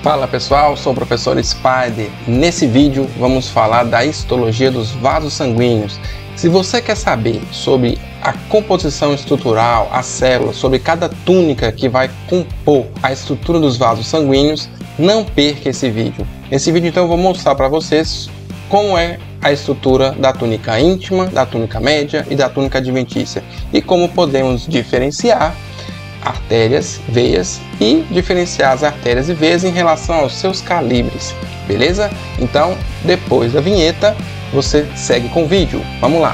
Fala pessoal, sou o professor Spider. Nesse vídeo vamos falar da histologia dos vasos sanguíneos. Se você quer saber sobre a composição estrutural, as células, sobre cada túnica que vai compor a estrutura dos vasos sanguíneos, não perca esse vídeo. Nesse vídeo então eu vou mostrar para vocês como é a estrutura da túnica íntima, da túnica média e da túnica adventícia e como podemos diferenciar artérias, veias e diferenciar as artérias e veias em relação aos seus calibres, beleza? Então, depois da vinheta, você segue com o vídeo. Vamos lá!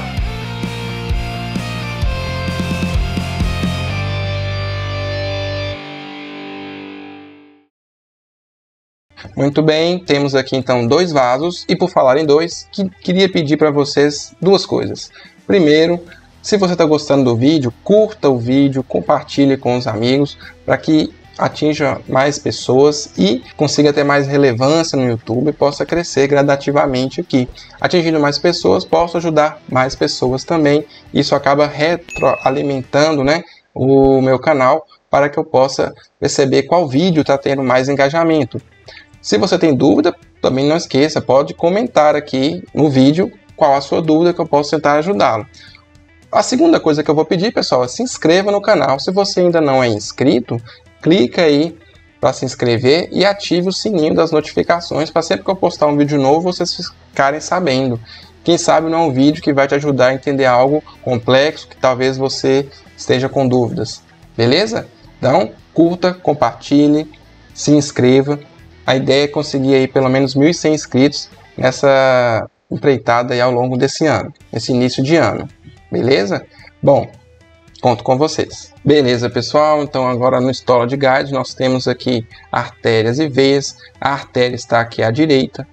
Muito bem, temos aqui então dois vasos e por falar em dois, queria pedir para vocês duas coisas. Primeiro, se você está gostando do vídeo, curta o vídeo, compartilhe com os amigos para que atinja mais pessoas e consiga ter mais relevância no YouTube e possa crescer gradativamente aqui. Atingindo mais pessoas, posso ajudar mais pessoas também. Isso acaba retroalimentando, o meu canal para que eu possa perceber qual vídeo está tendo mais engajamento. Se você tem dúvida, também não esqueça, pode comentar aqui no vídeo qual a sua dúvida que eu posso tentar ajudá-lo. A segunda coisa que eu vou pedir, pessoal, é se inscreva no canal. Se você ainda não é inscrito, clica aí para se inscrever e ative o sininho das notificações para sempre que eu postar um vídeo novo, vocês ficarem sabendo. Quem sabe não é um vídeo que vai te ajudar a entender algo complexo que talvez você esteja com dúvidas. Beleza? Então, curta, compartilhe, se inscreva. A ideia é conseguir aí pelo menos 1.100 inscritos nessa empreitada aí ao longo desse ano, nesse início de ano. Beleza? Bom, conto com vocês. Beleza, pessoal? Então agora no Histology Guide nós temos aqui artérias e veias. A artéria está aqui à direita,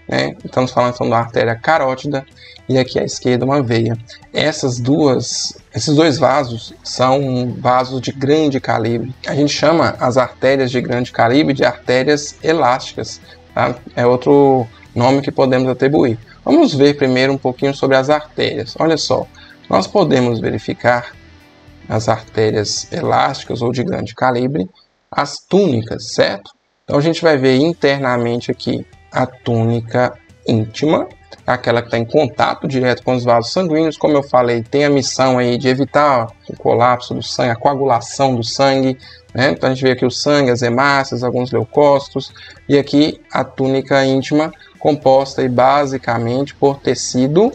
Estamos falando então da artéria carótida e aqui à esquerda uma veia. Esses dois vasos são vasos de grande calibre. A gente chama as artérias de grande calibre de artérias elásticas, tá? É outro nome que podemos atribuir. Vamos ver primeiro um pouquinho sobre as artérias. Olha só. Nós podemos verificar as artérias elásticas ou de grande calibre, as túnicas, certo? Então a gente vai ver internamente aqui a túnica íntima, aquela que está em contato direto com os vasos sanguíneos. Como eu falei, tem a missão aí de evitar o colapso do sangue, a coagulação do sangue, Então a gente vê aqui o sangue, as hemácias, alguns leucócitos, e aqui a túnica íntima composta aí basicamente por tecido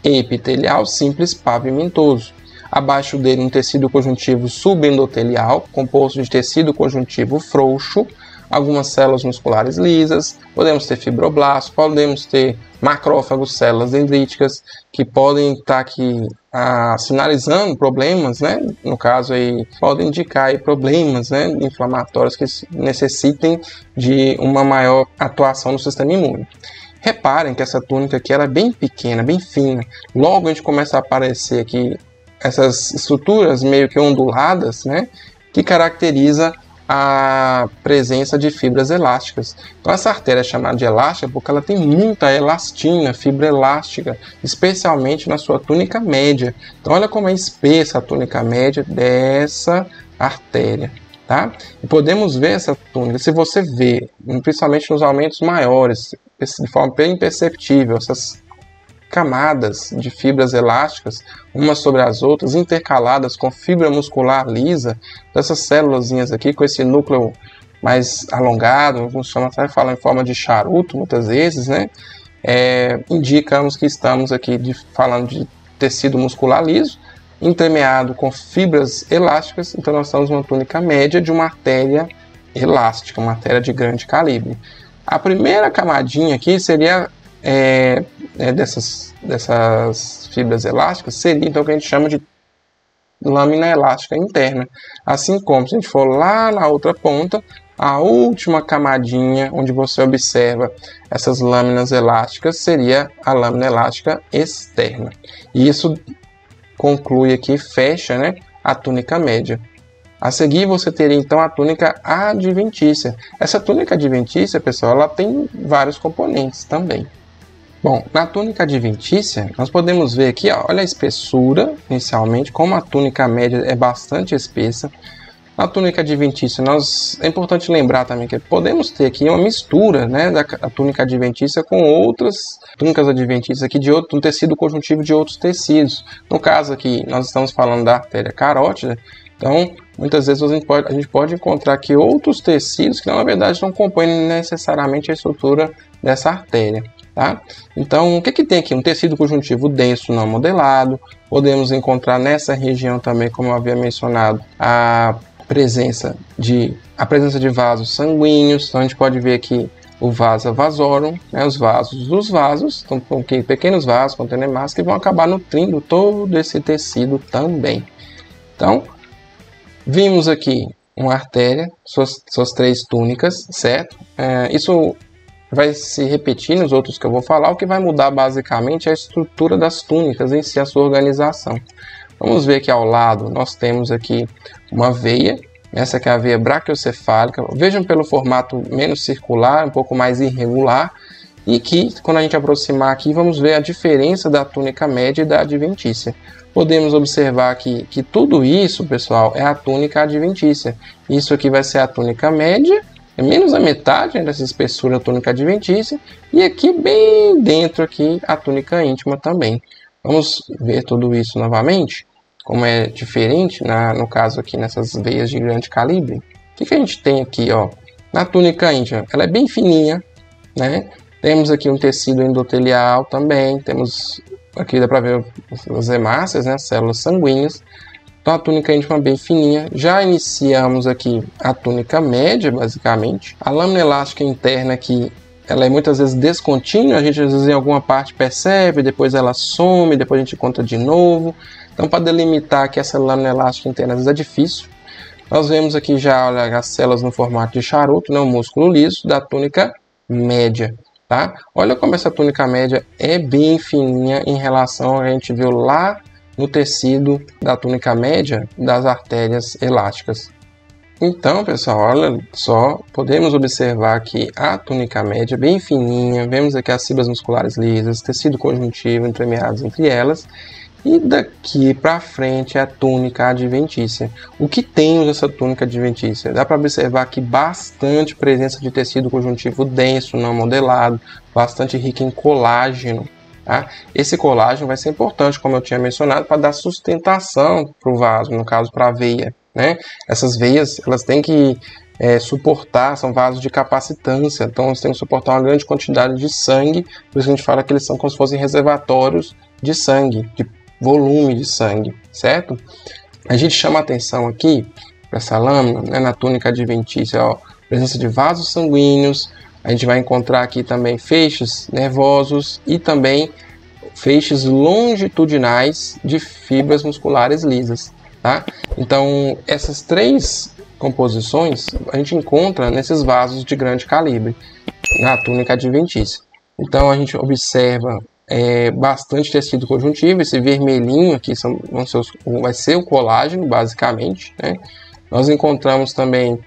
epitelial simples pavimentoso. Abaixo dele um tecido conjuntivo subendotelial, composto de tecido conjuntivo frouxo, algumas células musculares lisas, podemos ter fibroblastos, podemos ter macrófagos, células dendríticas, que podem estar aqui sinalizando problemas, No caso aí, podem indicar aí problemas, inflamatórios que necessitem de uma maior atuação no sistema imune. Reparem que essa túnica aqui ela é bem pequena, bem fina. Logo a gente começa a aparecer aqui essas estruturas meio que onduladas, que caracteriza a presença de fibras elásticas. Então essa artéria é chamada de elástica porque ela tem muita elastina, fibra elástica, especialmente na sua túnica média. Então olha como é espessa a túnica média dessa artéria. Tá? E podemos ver essa túnica, se você vê, principalmente nos aumentos maiores, de forma bem imperceptível, essas camadas de fibras elásticas, umas sobre as outras, intercaladas com fibra muscular lisa, dessas célulazinhas aqui, com esse núcleo mais alongado, alguns falam em forma de charuto, muitas vezes, indicamos que estamos aqui falando de tecido muscular liso, entremeado com fibras elásticas, então nós estamos numa túnica média de uma artéria elástica, uma artéria de grande calibre. A primeira camadinha aqui seria dessas fibras elásticas, seria então o que a gente chama de lâmina elástica interna. Assim como se a gente for lá na outra ponta, a última camadinha onde você observa essas lâminas elásticas seria a lâmina elástica externa. E isso conclui aqui, fecha a túnica média. A seguir você teria então a túnica adventícia. Essa túnica adventícia, pessoal, ela tem vários componentes também. Bom, na túnica adventícia, nós podemos ver aqui, olha a espessura inicialmente, como a túnica média é bastante espessa. Na túnica adventícia, é importante lembrar também que podemos ter aqui uma mistura, né, da túnica adventícia com outras túnicas adventícias aqui de um tecido conjuntivo de outros tecidos. No caso aqui, nós estamos falando da artéria carótida, então muitas vezes a gente pode encontrar aqui outros tecidos que na verdade não compõem necessariamente a estrutura dessa artéria. Tá? Então, o que tem aqui? Um tecido conjuntivo denso não modelado. Podemos encontrar nessa região também, como eu havia mencionado, a presença de vasos sanguíneos. Então, a gente pode ver aqui o vasa vasorum, né, os vasos dos vasos, então, pequenos vasos contendo hemácias que vão acabar nutrindo todo esse tecido também. Então, vimos aqui uma artéria, suas 3 túnicas, certo? Isso vai se repetir nos outros que eu vou falar. O que vai mudar basicamente é a estrutura das túnicas em si, a sua organização. Vamos ver que ao lado nós temos aqui uma veia, essa aqui é a veia braquiocefálica. Vejam pelo formato menos circular, um pouco mais irregular, e que quando a gente aproximar aqui vamos ver a diferença da túnica média e da adventícia. Podemos observar aqui que tudo isso, pessoal, é a túnica adventícia. Isso aqui vai ser a túnica média, é menos a metade dessa espessura da túnica adventícia, e aqui bem dentro aqui a túnica íntima também. Vamos ver tudo isso novamente, como é diferente no caso aqui nessas veias de grande calibre. O que a gente tem aqui, ó? Na túnica íntima, ela é bem fininha, né? Temos aqui um tecido endotelial também, temos aqui dá para ver as hemácias, né? Células sanguíneas. Então a túnica íntima bem fininha. Já iniciamos aqui a túnica média, basicamente. A lâmina elástica interna aqui, ela é muitas vezes descontínua. A gente às vezes em alguma parte percebe, depois ela some, depois a gente conta de novo. Então para delimitar aqui essa lâmina elástica interna às vezes é difícil. Nós vemos aqui já, olha, as células no formato de charuto, né? O músculo liso da túnica média. Tá? Olha como essa túnica média é bem fininha em relação ao que a gente viu lá no tecido da túnica média das artérias elásticas. Então, pessoal, olha só, podemos observar que a túnica média é bem fininha, vemos aqui as fibras musculares lisas, tecido conjuntivo entremeados entre elas, e daqui para frente é a túnica adventícia. O que temos nessa túnica adventícia? Dá para observar aqui bastante presença de tecido conjuntivo denso, não modelado, bastante rico em colágeno. Tá? Esse colágeno vai ser importante, como eu tinha mencionado, para dar sustentação para o vaso, no caso para a veia. Né? Essas veias elas têm que suportar, são vasos de capacitância, então eles têm que suportar uma grande quantidade de sangue, por isso a gente fala que eles são como se fossem reservatórios de sangue, de volume de sangue, certo? A gente chama a atenção aqui para essa lâmina, né, na túnica adventícia, ó, presença de vasos sanguíneos. A gente vai encontrar aqui também feixes nervosos e também feixes longitudinais de fibras musculares lisas. Tá? Então, essas 3 composições a gente encontra nesses vasos de grande calibre, na túnica adventícia. Então, a gente observa bastante tecido conjuntivo, esse vermelhinho aqui vai ser o colágeno, basicamente. Né? Nós encontramos também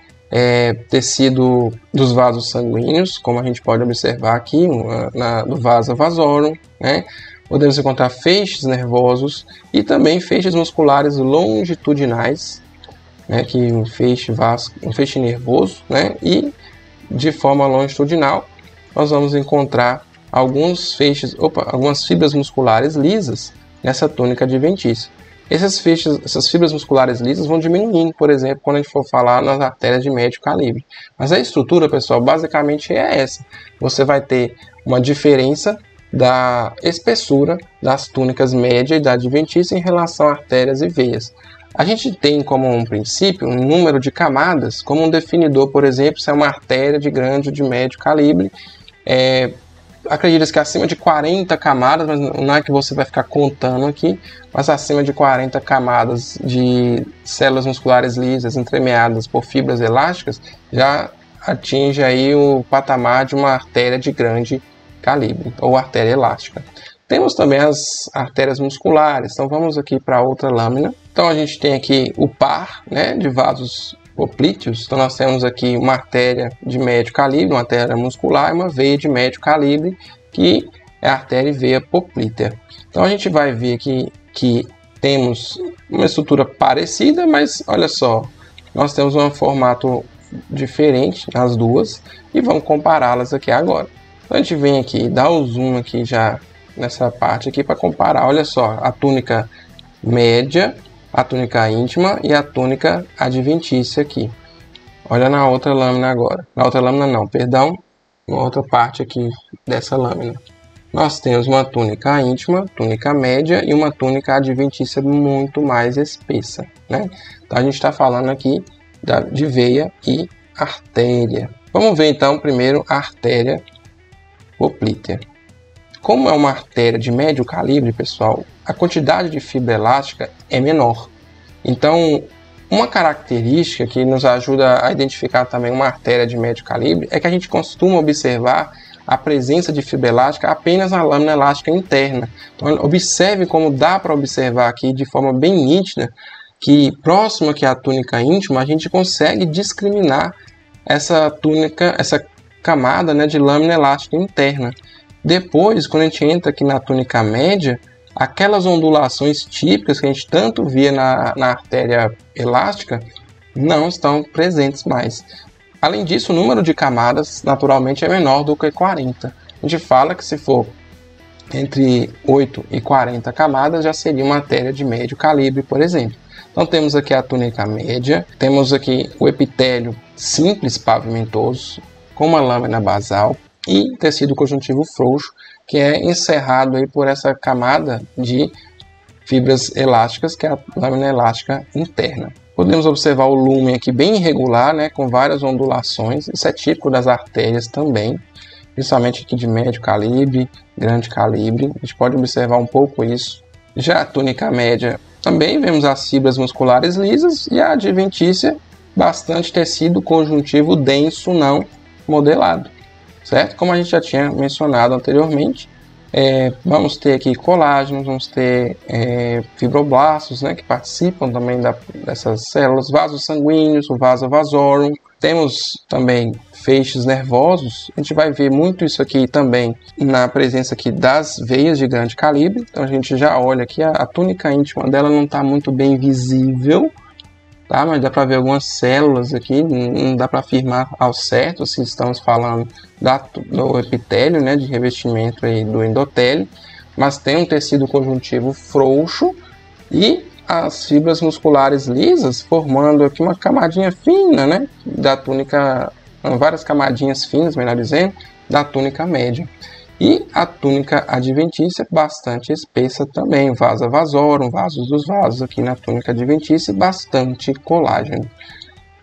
tecido dos vasos sanguíneos, como a gente pode observar aqui no vasa vasorum, né? Podemos encontrar feixes nervosos e também feixes musculares longitudinais, né? Que um feixe nervoso, né? E de forma longitudinal nós vamos encontrar algumas fibras musculares lisas nessa túnica adventícia. Essas fibras musculares lisas vão diminuindo, por exemplo, quando a gente for falar nas artérias de médio calibre. Mas a estrutura, pessoal, basicamente é essa. Você vai ter uma diferença da espessura das túnicas média e da adventícia em relação a artérias e veias. A gente tem como um princípio um número de camadas, como um definidor, por exemplo, se é uma artéria de grande ou de médio calibre. Acredita-se que acima de 40 camadas, mas não é que você vai ficar contando aqui, mas acima de 40 camadas de células musculares lisas entremeadas por fibras elásticas, já atinge aí o patamar de uma artéria de grande calibre, ou artéria elástica. Temos também as artérias musculares, então vamos aqui para outra lâmina. Então a gente tem aqui o par, né, de vasos poplíteos. Então nós temos aqui uma artéria de médio calibre, uma artéria muscular e uma veia de médio calibre, que é a artéria e veia poplítea. Então a gente vai ver aqui que temos uma estrutura parecida, mas olha só, nós temos um formato diferente nas duas e vamos compará-las aqui agora. Então a gente vem aqui, dá o zoom aqui já nessa parte aqui para comparar. Olha só, a túnica média, a túnica íntima e a túnica adventícia aqui. Olha na outra lâmina agora. Na outra lâmina não, perdão, na outra parte aqui dessa lâmina. Nós temos uma túnica íntima, túnica média e uma túnica adventícia muito mais espessa, né? Então a gente está falando aqui de veia e artéria. Vamos ver então primeiro a artéria poplítea. Como é uma artéria de médio calibre, pessoal, a quantidade de fibra elástica é menor. Então, uma característica que nos ajuda a identificar também uma artéria de médio calibre é que a gente costuma observar a presença de fibra elástica apenas na lâmina elástica interna. Então, observe como dá para observar aqui de forma bem nítida que próximo aqui à túnica íntima a gente consegue discriminar essa túnica, essa camada, né, de lâmina elástica interna. Depois, quando a gente entra aqui na túnica média, aquelas ondulações típicas que a gente tanto via na artéria elástica não estão presentes mais. Além disso, o número de camadas naturalmente é menor do que 40. A gente fala que se for entre 8 e 40 camadas já seria uma artéria de médio calibre, por exemplo. Então temos aqui a túnica média, temos aqui o epitélio simples pavimentoso com uma lâmina basal e tecido conjuntivo frouxo, que é encerrado aí por essa camada de fibras elásticas, que é a lâmina elástica interna. Podemos observar o lumen aqui bem irregular, né, com várias ondulações. Isso é típico das artérias também, principalmente aqui de médio calibre, grande calibre. A gente pode observar um pouco isso. Já a túnica média, também vemos as fibras musculares lisas e a adventícia, bastante tecido conjuntivo denso não modelado, certo? Como a gente já tinha mencionado anteriormente, vamos ter aqui colágenos, vamos ter fibroblastos, né, que participam também dessas células, vasos sanguíneos, o vasa vasorum. Temos também feixes nervosos. A gente vai ver muito isso aqui também na presença aqui das veias de grande calibre. Então a gente já olha aqui, a túnica íntima dela não está muito bem visível, tá? Mas dá para ver algumas células aqui, não dá para afirmar ao certo se estamos falando do epitélio, né, de revestimento aí do endotélio, mas tem um tecido conjuntivo frouxo e as fibras musculares lisas formando aqui uma camadinha fina, né, da túnica, várias camadinhas finas, melhor dizendo, da túnica média. E a túnica adventícia bastante espessa também, vasa vasorum, vasos dos vasos aqui na túnica adventícia, bastante colágeno.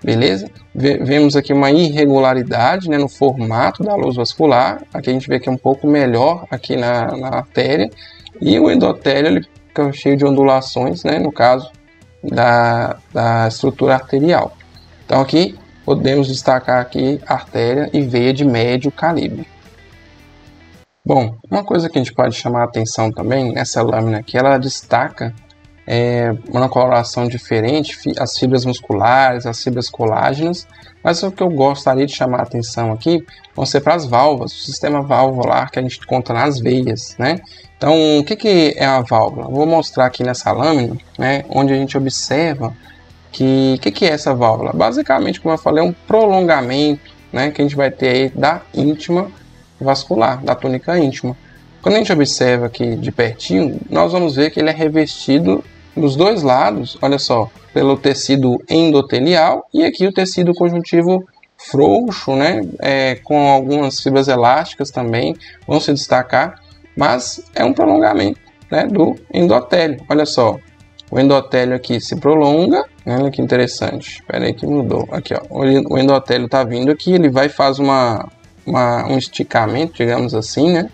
Beleza? Vemos aqui uma irregularidade, né, no formato da luz vascular. Aqui a gente vê que é um pouco melhor aqui na artéria. E o endotélio ele fica cheio de ondulações, né, no caso da estrutura arterial. Então aqui podemos destacar aqui artéria e veia de médio calibre. Bom, uma coisa que a gente pode chamar a atenção também nessa lâmina aqui, ela destaca uma coloração diferente, as fibras musculares, as fibras colágenas, mas o que eu gostaria de chamar a atenção aqui vão ser para as válvulas, o sistema valvular que a gente encontra nas veias, né? Então, o que é a válvula? Vou mostrar aqui nessa lâmina, né, onde a gente observa que é essa válvula. Basicamente, como eu falei, é um prolongamento, né, que a gente vai ter aí da íntima vascular, da túnica íntima. Quando a gente observa aqui de pertinho, nós vamos ver que ele é revestido dos dois lados, olha só, pelo tecido endotelial e aqui o tecido conjuntivo frouxo, né, com algumas fibras elásticas também vão se destacar, mas é um prolongamento, né, do endotélio. Olha só, o endotélio aqui se prolonga, olha que interessante, espera aí que mudou, aqui ó, o endotélio está vindo aqui, ele vai fazer um esticamento, digamos assim, né,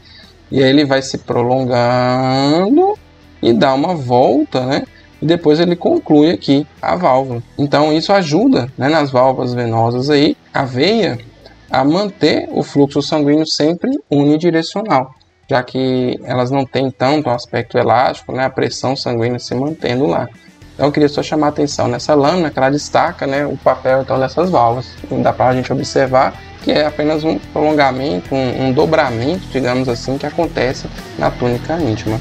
e aí ele vai se prolongando e dá uma volta, né, e depois ele conclui aqui a válvula. Então isso ajuda, né, nas válvulas venosas aí, a veia a manter o fluxo sanguíneo sempre unidirecional, já que elas não têm tanto aspecto elástico, né, a pressão sanguínea se mantendo lá. Então eu queria só chamar a atenção nessa lâmina, que ela destaca, né, o papel então, dessas válvulas. Dá para a gente observar que é apenas um prolongamento, um dobramento, digamos assim, que acontece na túnica íntima.